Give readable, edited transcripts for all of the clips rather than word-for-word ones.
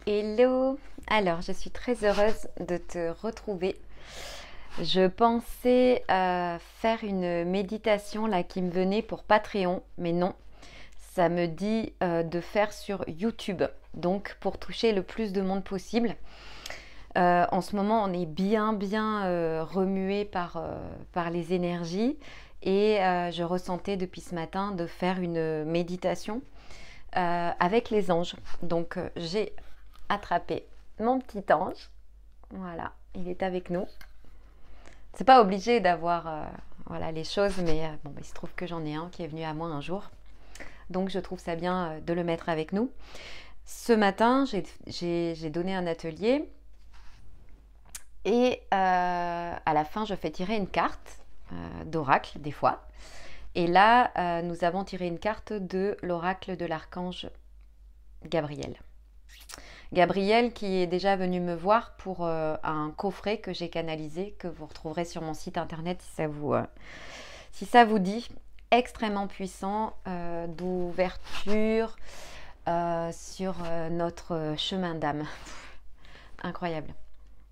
Hello! Alors, je suis très heureuse de te retrouver. Je pensais faire une méditation là qui me venait pour Patreon, mais non, ça me dit de faire sur YouTube, donc pour toucher le plus de monde possible. En ce moment, on est bien remué par les énergies et je ressentais depuis ce matin de faire une méditation avec les anges. Donc, j'ai attrapé mon petit ange. Voilà, il est avec nous. C'est pas obligé d'avoir voilà, les choses, mais bon, il se trouve que j'en ai un qui est venu à moi un jour. Donc je trouve ça bien de le mettre avec nous. Ce matin, j'ai donné un atelier et à la fin, je fais tirer une carte d'oracle des fois. Et là, nous avons tiré une carte de l'oracle de l'archange Gabriel. Gabriel qui est déjà venu me voir pour un coffret que j'ai canalisé, que vous retrouverez sur mon site internet si ça vous dit. Extrêmement puissant, d'ouverture sur notre chemin d'âme. Incroyable.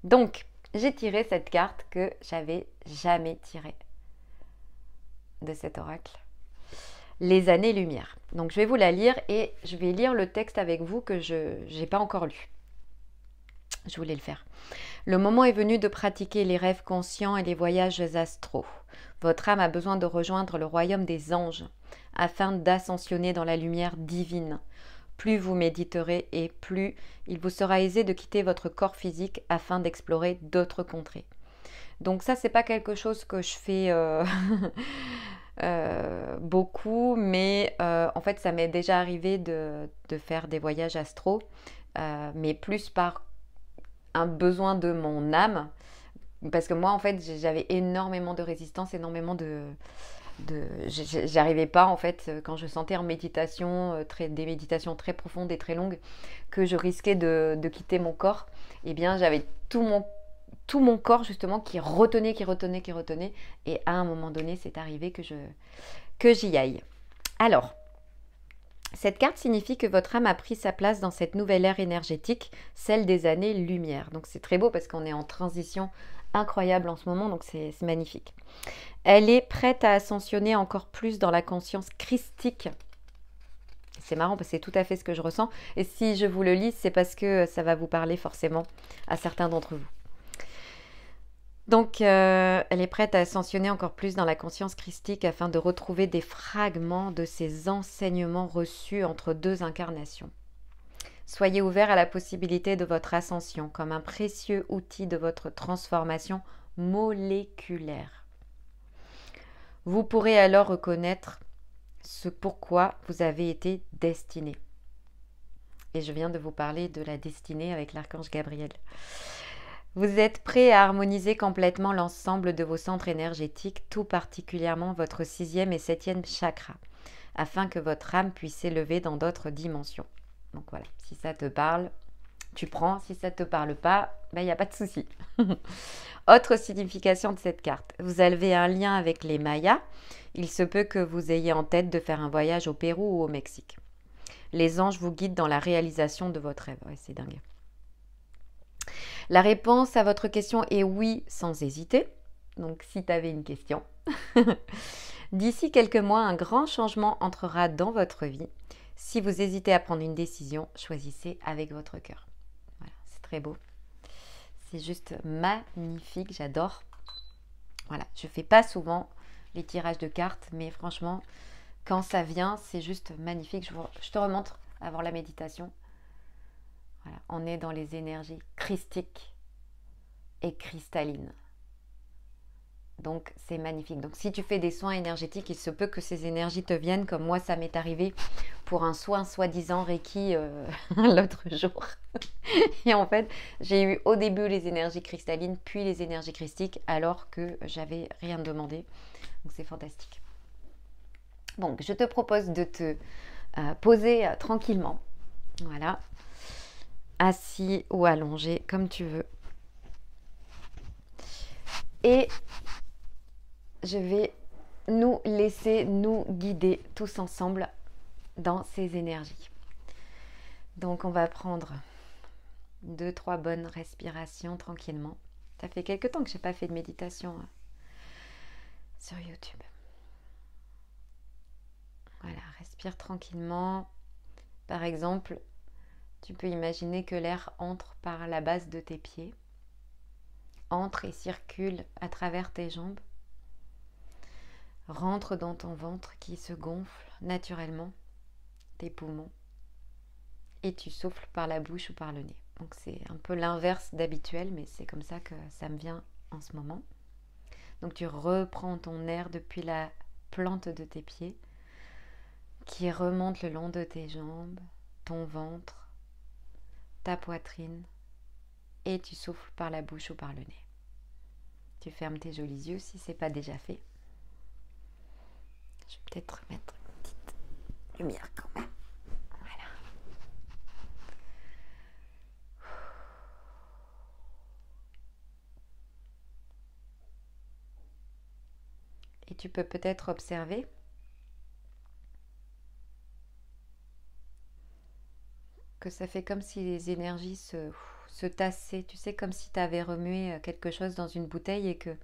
Donc, j'ai tiré cette carte que j'avais jamais tirée de cet oracle. Les années-lumière. Donc je vais vous la lire et je vais lire le texte avec vous que je n'ai pas encore lu. Je voulais le faire. Le moment est venu de pratiquer les rêves conscients et les voyages astraux. Votre âme a besoin de rejoindre le royaume des anges afin d'ascensionner dans la lumière divine. Plus vous méditerez et plus il vous sera aisé de quitter votre corps physique afin d'explorer d'autres contrées. Donc ça, c'est pas quelque chose que je fais beaucoup, mais en fait, ça m'est déjà arrivé de faire des voyages astraux, mais plus par un besoin de mon âme, parce que moi, en fait, j'avais énormément de résistance, énormément j'arrivais pas, en fait, quand je sentais en méditation, des méditations très profondes et très longues, que je risquais de quitter mon corps, et bien, j'avais tout mon corps justement qui retenait, et à un moment donné c'est arrivé que j'y aille. Alors, cette carte signifie que votre âme a pris sa place dans cette nouvelle ère énergétique, celle des années-lumière. Donc c'est très beau parce qu'on est en transition incroyable en ce moment, donc c'est magnifique. Elle est prête à ascensionner encore plus dans la conscience christique. C'est marrant parce que c'est tout à fait ce que je ressens. Et si je vous le lis, c'est parce que ça va vous parler forcément à certains d'entre vous. Donc, elle est prête à ascensionner encore plus dans la conscience christique afin de retrouver des fragments de ses enseignements reçus entre deux incarnations. Soyez ouverts à la possibilité de votre ascension comme un précieux outil de votre transformation moléculaire. Vous pourrez alors reconnaître ce pourquoi vous avez été destiné. Et je viens de vous parler de la destinée avec l'archange Gabriel. Vous êtes prêt à harmoniser complètement l'ensemble de vos centres énergétiques, tout particulièrement votre 6e et 7e chakra, afin que votre âme puisse s'élever dans d'autres dimensions. Donc voilà, si ça te parle, tu prends. Si ça ne te parle pas, il n'y a pas de souci. Autre signification de cette carte. Vous avez un lien avec les Mayas. Il se peut que vous ayez en tête de faire un voyage au Pérou ou au Mexique. Les anges vous guident dans la réalisation de votre rêve. Ouais, c'est dingue. La réponse à votre question est oui, sans hésiter. Donc, si tu avais une question. D'ici quelques mois, un grand changement entrera dans votre vie. Si vous hésitez à prendre une décision, choisissez avec votre cœur. Voilà, c'est très beau. C'est juste magnifique, j'adore. Voilà, je ne fais pas souvent les tirages de cartes, mais franchement, quand ça vient, c'est juste magnifique. Je te remontre avant la méditation. Voilà, on est dans les énergies christiques et cristallines. Donc, c'est magnifique. Donc, si tu fais des soins énergétiques, il se peut que ces énergies te viennent, comme moi, ça m'est arrivé pour un soin soi-disant Reiki l'autre jour. Et en fait, j'ai eu au début les énergies cristallines, puis les énergies christiques, alors que j'avais rien demandé. Donc, c'est fantastique. Donc, je te propose de te poser tranquillement. Voilà. Assis ou allongé, comme tu veux. Et je vais nous laisser nous guider tous ensemble dans ces énergies. Donc on va prendre 2-3 bonnes respirations tranquillement. Ça fait quelques temps que j'ai pas fait de méditation sur YouTube. Voilà, respire tranquillement. Par exemple, tu peux imaginer que l'air entre par la base de tes pieds, entre et circule à travers tes jambes, rentre dans ton ventre qui se gonfle naturellement, tes poumons, et tu souffles par la bouche ou par le nez. Donc c'est un peu l'inverse d'habituel, mais c'est comme ça que ça me vient en ce moment. Donc tu reprends ton air depuis la plante de tes pieds, qui remonte le long de tes jambes, ton ventre, ta poitrine, et tu souffles par la bouche ou par le nez. Tu fermes tes jolis yeux si ce n'est pas déjà fait. Je vais peut-être mettre une petite lumière quand même. Voilà. Et tu peux peut-être observer que ça fait comme si les énergies se tassaient. Tu sais, comme si tu avais remué quelque chose dans une bouteille et que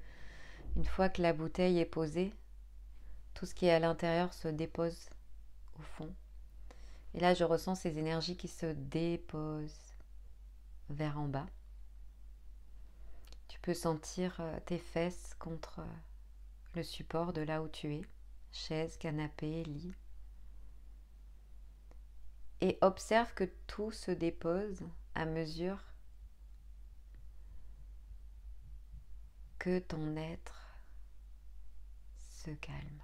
une fois que la bouteille est posée, tout ce qui est à l'intérieur se dépose au fond. Et là, je ressens ces énergies qui se déposent vers en bas. Tu peux sentir tes fesses contre le support de là où tu es, chaise, canapé, lit. Et observe que tout se dépose à mesure que ton être se calme.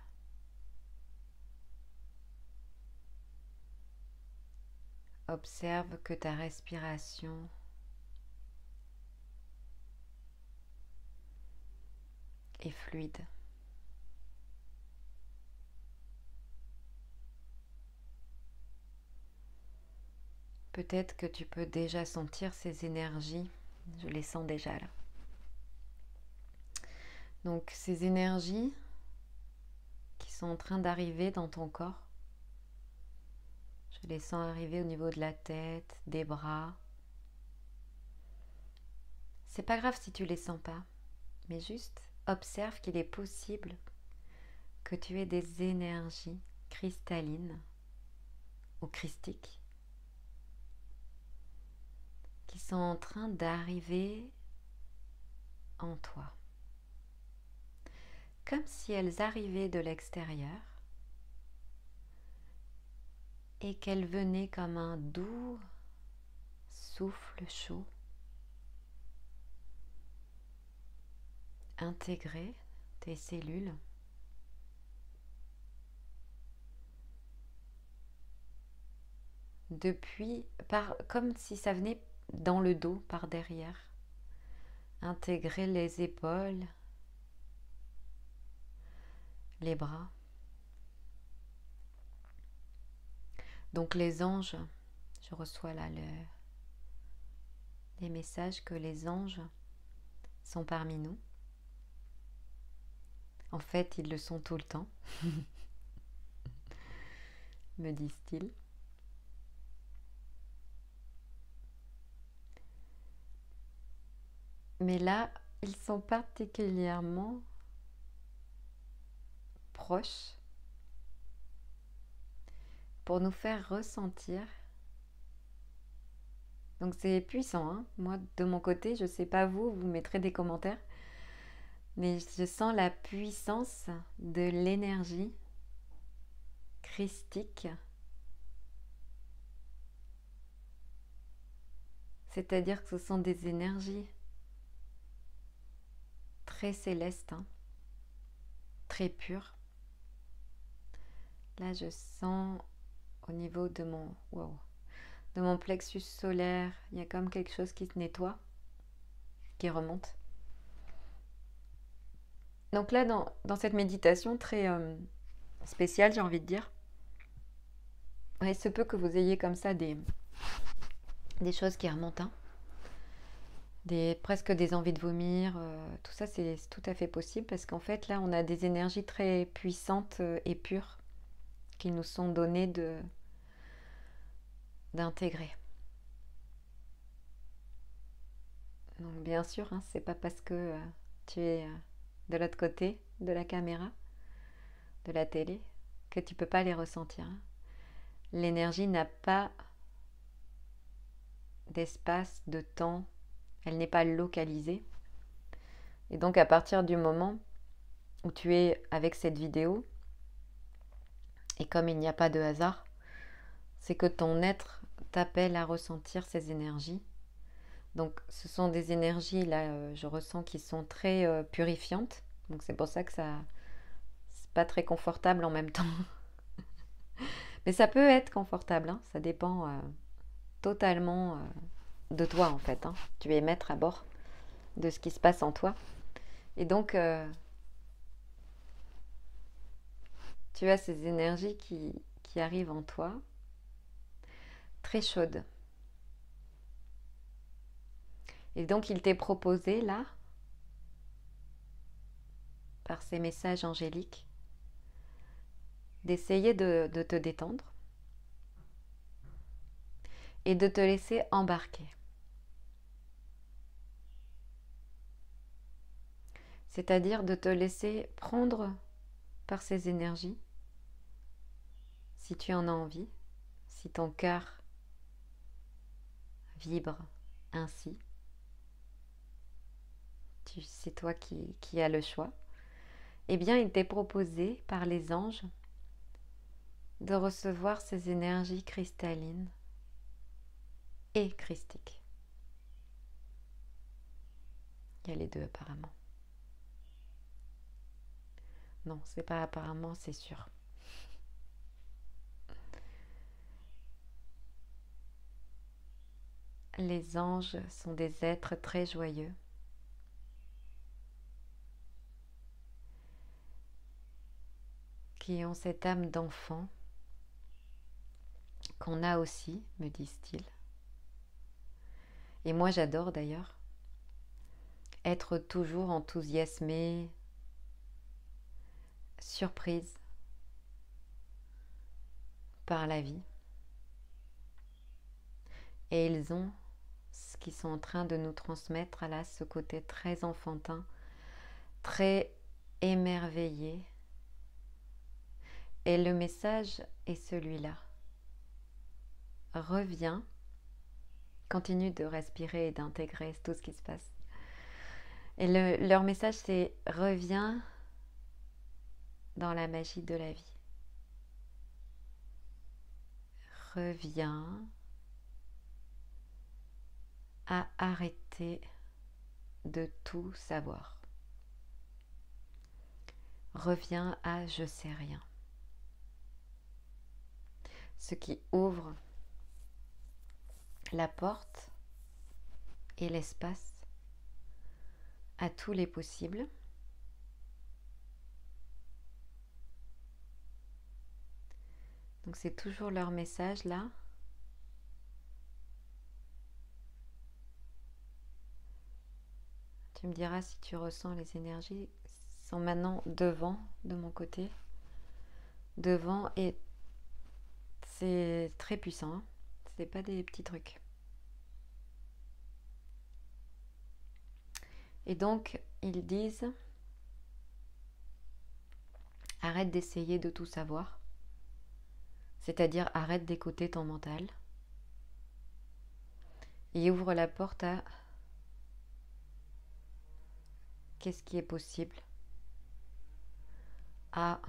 Observe que ta respiration est fluide. Peut-être que tu peux déjà sentir ces énergies. Je les sens déjà là. Donc ces énergies qui sont en train d'arriver dans ton corps, je les sens arriver au niveau de la tête, des bras. C'est pas grave si tu les sens pas, mais juste observe qu'il est possible que tu aies des énergies cristallines ou christiques qui sont en train d'arriver en toi. Comme si elles arrivaient de l'extérieur et qu'elles venaient comme un doux souffle chaud intégrer tes cellules comme si ça venait dans le dos par derrière, intégrer les épaules, les bras. Donc les anges, je reçois là les messages que les anges sont parmi nous. En fait, ils le sont tout le temps, me disent-ils. Mais là, ils sont particulièrement proches pour nous faire ressentir. Donc c'est puissant, hein. Moi, de mon côté, je ne sais pas vous mettrez des commentaires, mais je sens la puissance de l'énergie christique. C'est-à-dire que ce sont des énergies très célestes, hein, très pures. Là, je sens au niveau de mon plexus solaire, il y a comme quelque chose qui se nettoie, qui remonte. Donc là, dans cette méditation très spéciale, j'ai envie de dire, il se peut que vous ayez comme ça des choses qui remontent, hein. Presque des envies de vomir, tout ça c'est tout à fait possible parce qu'en fait là on a des énergies très puissantes et pures qui nous sont données d'intégrer. Donc bien sûr, hein, c'est pas parce que tu es de l'autre côté de la caméra, de la télé, que tu peux pas les ressentir, hein. L'énergie n'a pas d'espace, de temps, elle n'est pas localisée. Et donc à partir du moment où tu es avec cette vidéo, et comme il n'y a pas de hasard, c'est que ton être t'appelle à ressentir ces énergies. Donc ce sont des énergies, là, je ressens, qui sont très purifiantes. Donc c'est pour ça que ça, c'est pas très confortable en même temps. Mais ça peut être confortable, hein. Ça dépend totalement de toi en fait, hein. Tu es maître à bord de ce qui se passe en toi. Et donc tu as ces énergies qui arrivent en toi, très chaudes. Et donc il t'est proposé là, par ces messages angéliques, d'essayer de te détendre et de te laisser embarquer. C'est-à-dire de te laisser prendre par ces énergies, si tu en as envie, si ton cœur vibre ainsi. C'est toi qui as le choix. Eh bien, il t'est proposé par les anges de recevoir ces énergies cristallines et christiques. Il y a les deux apparemment. Non, c'est pas apparemment, c'est sûr. Les anges sont des êtres très joyeux. Qui ont cette âme d'enfant qu'on a aussi, me disent-ils. Et moi j'adore d'ailleurs être toujours enthousiasmée, surprise par la vie. Et ils ont ce qu'ils sont en train de nous transmettre là, ce côté très enfantin, très émerveillé. Et le message est celui-là. Reviens, continue de respirer et d'intégrer tout ce qui se passe. Et leur message c'est reviens dans la magie de la vie. Reviens à arrêter de tout savoir. Reviens à je sais rien. Ce qui ouvre la porte et l'espace à tous les possibles. Donc c'est toujours leur message là. Tu me diras si tu ressens les énergies. Ils sont maintenant devant, de mon côté. Devant, et c'est très puissant, hein. C'est pas des petits trucs. Et donc, ils disent, arrête d'essayer de tout savoir. C'est-à-dire, arrête d'écouter ton mental. Et ouvre la porte à qu'est-ce qui est possible, à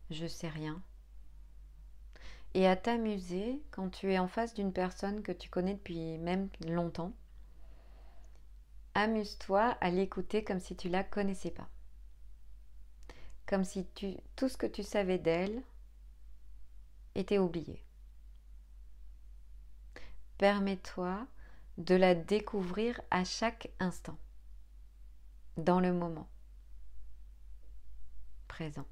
je sais rien, et à t'amuser quand tu es en face d'une personne que tu connais depuis même longtemps. Amuse-toi à l'écouter comme si tu la connaissais pas, comme si tout ce que tu savais d'elle était oublié. Permets-toi de la découvrir à chaque instant, dans le moment présent.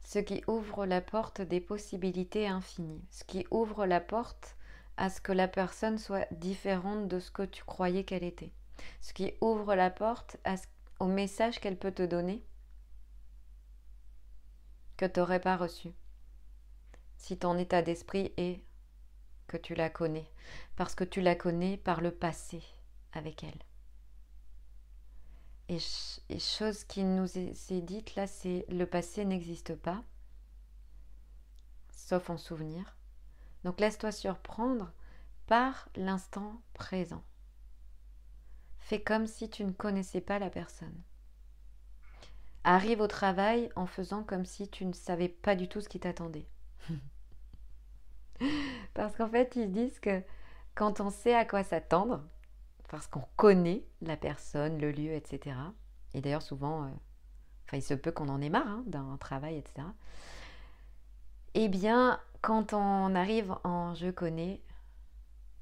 Ce qui ouvre la porte des possibilités infinies, ce qui ouvre la porte à ce que la personne soit différente de ce que tu croyais qu'elle était, ce qui ouvre la porte au message qu'elle peut te donner que tu n'aurais pas reçu si ton état d'esprit est que tu la connais, parce que tu la connais par le passé avec elle. Et chose qui nous est dite là, c'est le passé n'existe pas, sauf en souvenir. Donc laisse-toi surprendre par l'instant présent. Fais comme si tu ne connaissais pas la personne. Arrive au travail en faisant comme si tu ne savais pas du tout ce qui t'attendait. Parce qu'en fait, ils disent que quand on sait à quoi s'attendre, parce qu'on connaît la personne, le lieu, etc. Et d'ailleurs, souvent, il se peut qu'on en ait marre d'un travail, etc. Eh bien, quand on arrive en je connais,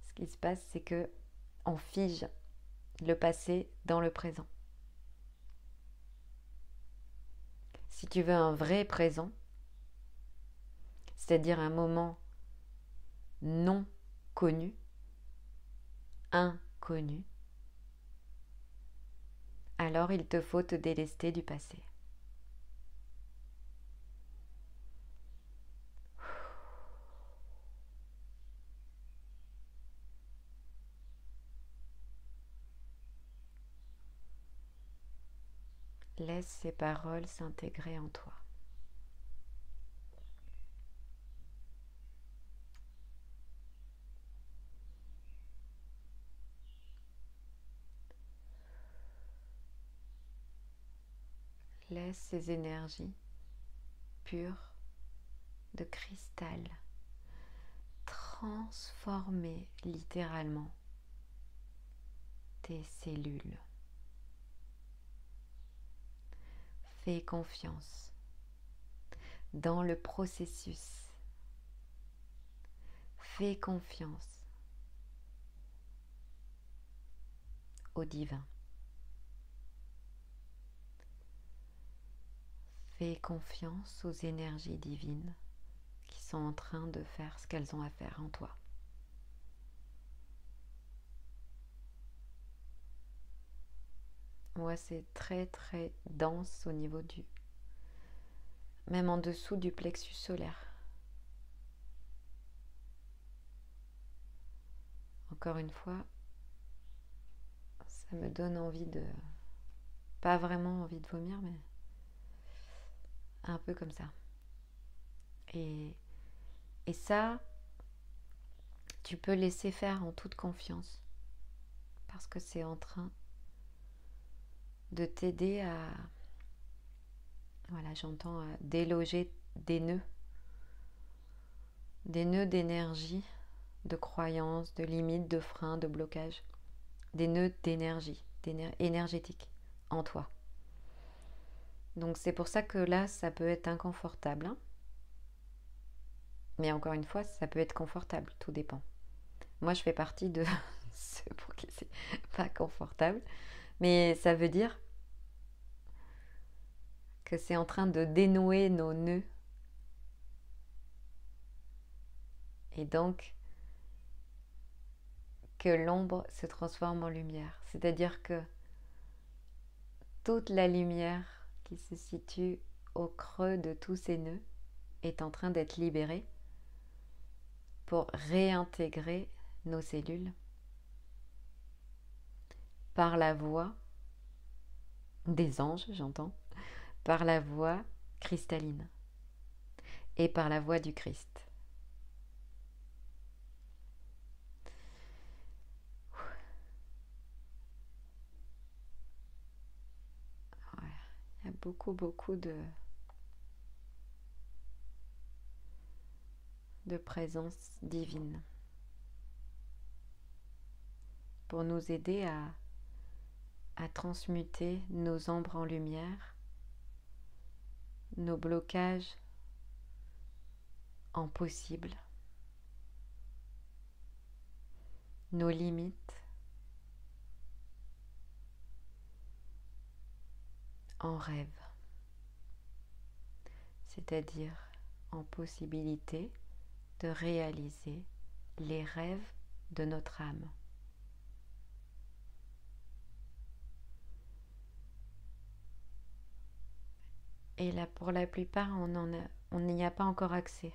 ce qui se passe, c'est que on fige le passé dans le présent. Si tu veux un vrai présent, c'est-à-dire un moment non connu, inconnu, alors il te faut te délester du passé. Laisse ces paroles s'intégrer en toi. Laisse ces énergies pures de cristal transformer littéralement tes cellules. Fais confiance dans le processus. Fais confiance au divin. Fais confiance aux énergies divines qui sont en train de faire ce qu'elles ont à faire en toi. Moi, c'est très très dense au niveau du... même en dessous du plexus solaire. Encore une fois, ça me donne envie de... pas vraiment envie de vomir, mais un peu comme ça. Et ça, tu peux laisser faire en toute confiance. Parce que c'est en train de t'aider à... voilà, j'entends déloger des nœuds d'énergie, de croyances, de limites, de freins, de blocages. Des nœuds d'énergie, énergétique en toi. Donc c'est pour ça que là, ça peut être inconfortable. Mais encore une fois, ça peut être confortable, tout dépend. Moi, je fais partie de ceux pour qui c'est pas confortable. Mais ça veut dire que c'est en train de dénouer nos nœuds. Et donc, que l'ombre se transforme en lumière. C'est-à-dire que toute la lumière qui se situe au creux de tous ces nœuds est en train d'être libérée pour réintégrer nos cellules par la voix des anges, j'entends, par la voix cristalline et par la voix du Christ. Ouais, il y a beaucoup de présence divine pour nous aider à transmuter nos ombres en lumière, nos blocages en possible, nos limites en rêve, c'est-à-dire en possibilité de réaliser les rêves de notre âme. Et là, pour la plupart, on n'y a pas encore accès.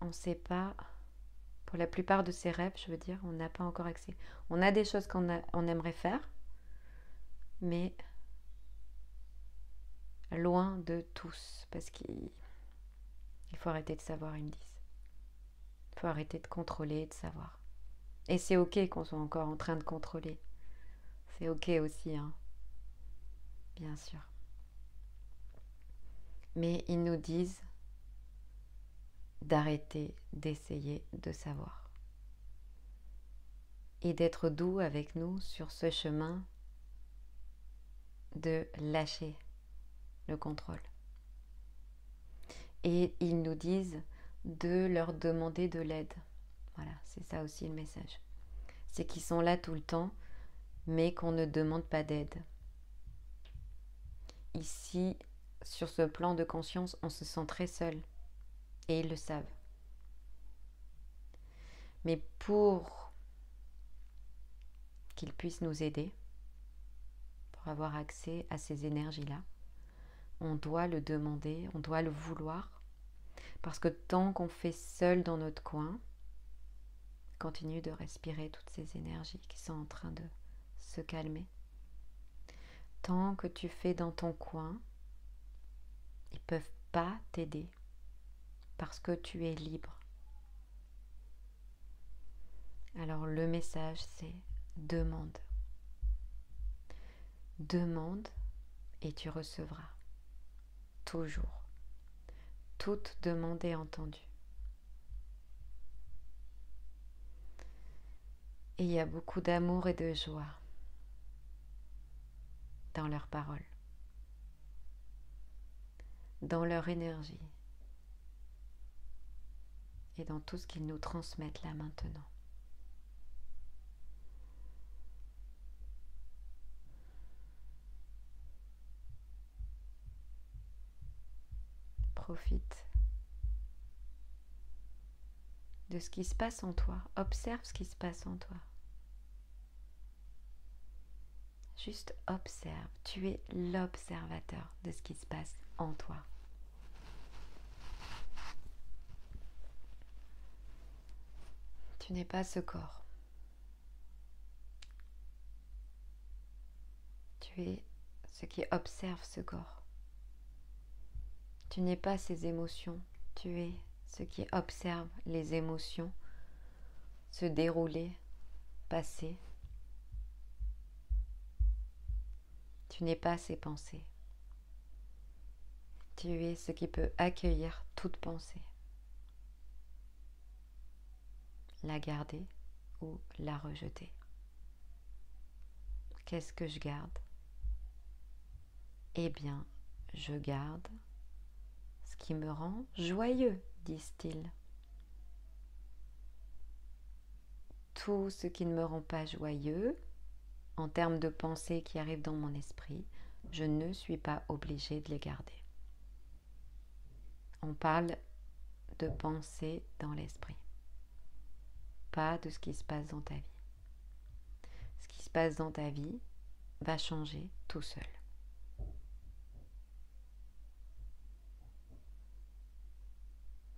On ne sait pas Pour la plupart de ces rêves, je veux dire, on n'a pas encore accès. On a des choses on aimerait faire, mais loin de tous, parce qu'il faut arrêter de savoir, ils me disent. Il faut arrêter de contrôler et de savoir. Et c'est ok qu'on soit encore en train de contrôler. C'est ok aussi, hein, bien sûr. Mais ils nous disent d'arrêter d'essayer de savoir. Et d'être doux avec nous sur ce chemin de lâcher le contrôle. Et ils nous disent de leur demander de l'aide. Voilà, c'est ça aussi le message. C'est qu'ils sont là tout le temps, mais qu'on ne demande pas d'aide. Ici, sur ce plan de conscience, on se sent très seul. Et ils le savent. Mais pour qu'ils puissent nous aider, pour avoir accès à ces énergies-là, on doit le demander, on doit le vouloir. Parce que tant qu'on fait seul dans notre coin, continue de respirer toutes ces énergies qui sont en train de se calmer. Tant que tu fais dans ton coin, ils ne peuvent pas t'aider parce que tu es libre. Alors le message c'est demande. Demande et tu recevras. Toujours. Toute demande est entendue. Et il y a beaucoup d'amour et de joie dans leurs paroles, dans leur énergie et dans tout ce qu'ils nous transmettent là maintenant. Profite de ce qui se passe en toi. Observe ce qui se passe en toi. Juste observe. Tu es l'observateur de ce qui se passe en toi. Tu n'es pas ce corps. Tu es ce qui observe ce corps. Tu n'es pas ces émotions. Tu es ce qui observe les émotions se dérouler, passer. Tu n'es pas ces pensées. Tu es ce qui peut accueillir toute pensée, la garder ou la rejeter. Qu'est-ce que je garde? Eh bien, je garde ce qui me rend joyeux, disent-ils. Tout ce qui ne me rend pas joyeux, en termes de pensées qui arrivent dans mon esprit, je ne suis pas obligée de les garder. On parle de pensée dans l'esprit, pas de ce qui se passe dans ta vie. Ce qui se passe dans ta vie va changer tout seul.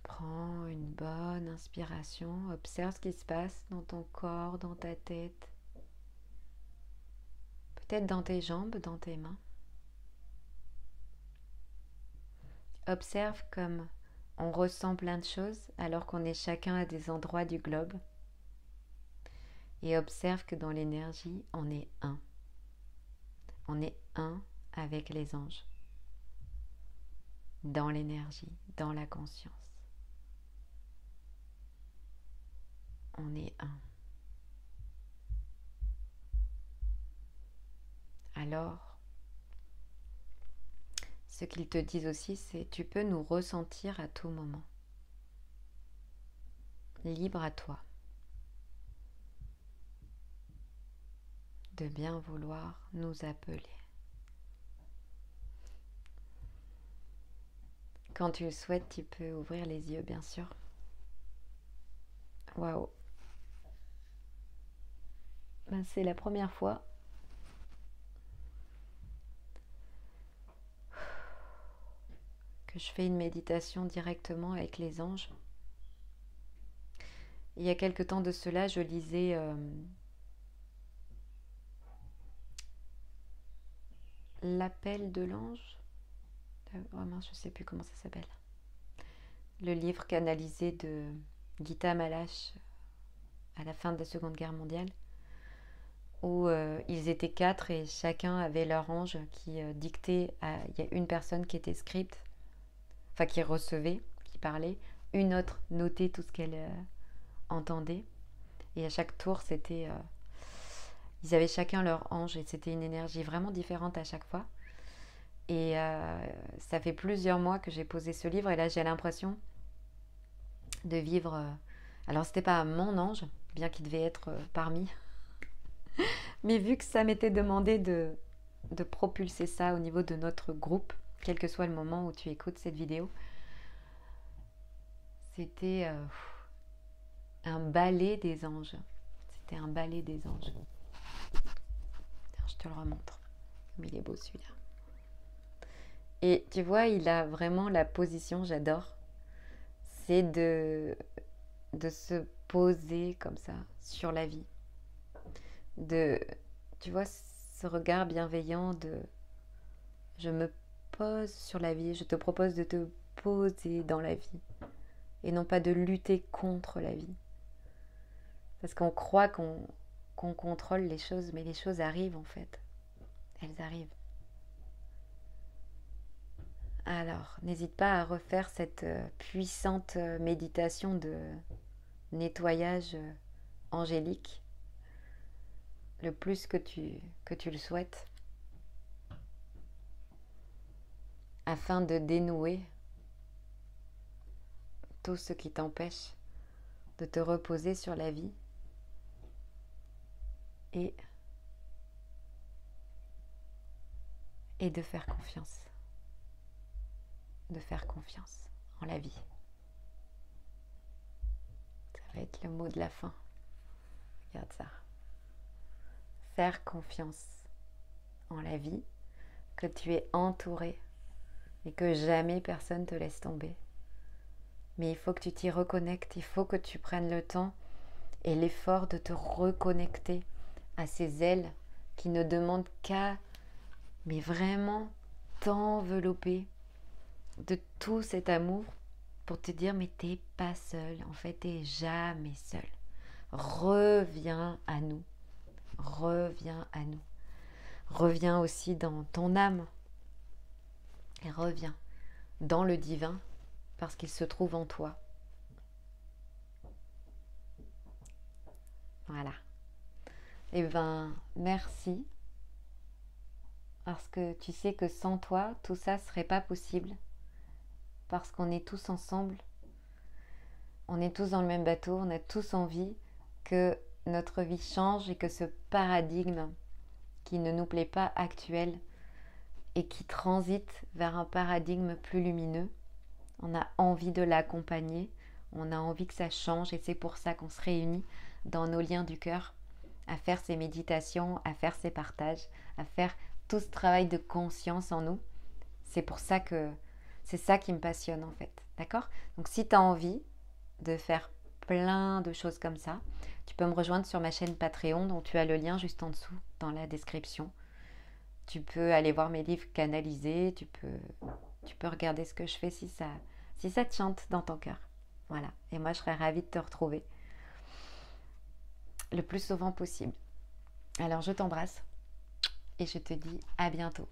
Prends une bonne inspiration, observe ce qui se passe dans ton corps, dans ta tête, peut-être dans tes jambes, dans tes mains. Observe comme on ressent plein de choses alors qu'on est chacun à des endroits du globe. Et observe que dans l'énergie, on est un. On est un avec les anges. Dans l'énergie, dans la conscience. On est un. Alors, ce qu'ils te disent aussi, c'est tu peux nous ressentir à tout moment. Libre à toi de bien vouloir nous appeler. Quand tu le souhaites, tu peux ouvrir les yeux, bien sûr. Waouh! Ben, c'est la première fois que je fais une méditation directement avec les anges. Il y a quelque temps de cela, je lisais L'appel de l'ange. Oh mince, je ne sais plus comment ça s'appelle. Le livre canalisé de Gita Malache à la fin de la Seconde Guerre mondiale, où ils étaient 4 et chacun avait leur ange qui dictait. Il y a une personne qui était script, enfin qui recevait, qui parlait, une autre notait tout ce qu'elle entendait, et à chaque tour c'était ils avaient chacun leur ange et c'était une énergie vraiment différente à chaque fois. Et ça fait plusieurs mois que j'ai posé ce livre et là j'ai l'impression de vivre. Alors c'était pas mon ange, bien qu'il devait être parmi, mais vu que ça m'était demandé de propulser ça au niveau de notre groupe, quel que soit le moment où tu écoutes cette vidéo, c'était un ballet des anges. C'était un ballet des anges. Alors, je te le remontre. Mais il est beau celui-là. Et tu vois, il a vraiment la position, j'adore, c'est de se poser comme ça sur la vie. Tu vois, ce regard bienveillant de je me pose sur la vie, je te propose de te poser dans la vie et non pas de lutter contre la vie. Parce qu'on croit qu'on contrôle les choses, mais les choses arrivent en fait. Elles arrivent. Alors, n'hésite pas à refaire cette puissante méditation de nettoyage angélique le plus que tu le souhaites, afin de dénouer tout ce qui t'empêche de te reposer sur la vie et de faire confiance. De faire confiance en la vie. Ça va être le mot de la fin. Regarde ça. Faire confiance en la vie, que tu es entouré et que jamais personne te laisse tomber. Mais il faut que tu t'y reconnectes, il faut que tu prennes le temps et l'effort de te reconnecter à ces ailes qui ne demandent qu'à, mais vraiment, t'envelopper de tout cet amour pour te dire mais t'es pas seul, en fait t'es jamais seul. Reviens à nous, reviens à nous. Reviens aussi dans ton âme et reviens dans le divin parce qu'il se trouve en toi. Voilà. Eh bien, merci parce que tu sais que sans toi, tout ça ne serait pas possible parce qu'on est tous ensemble, on est tous dans le même bateau, on a tous envie que notre vie change et que ce paradigme qui ne nous plaît pas actuel et qui transite vers un paradigme plus lumineux, on a envie de l'accompagner, on a envie que ça change et c'est pour ça qu'on se réunit dans nos liens du cœur à faire ces méditations, à faire ces partages, à faire tout ce travail de conscience en nous. C'est pour ça que c'est ça qui me passionne en fait, d'accord? Donc si tu as envie de faire plein de choses comme ça, tu peux me rejoindre sur ma chaîne Patreon dont tu as le lien juste en dessous dans la description. Tu peux aller voir mes livres canalisés, tu peux regarder ce que je fais si ça te chante dans ton cœur. Voilà, et moi je serais ravie de te retrouver le plus souvent possible. Alors je t'embrasse et je te dis à bientôt.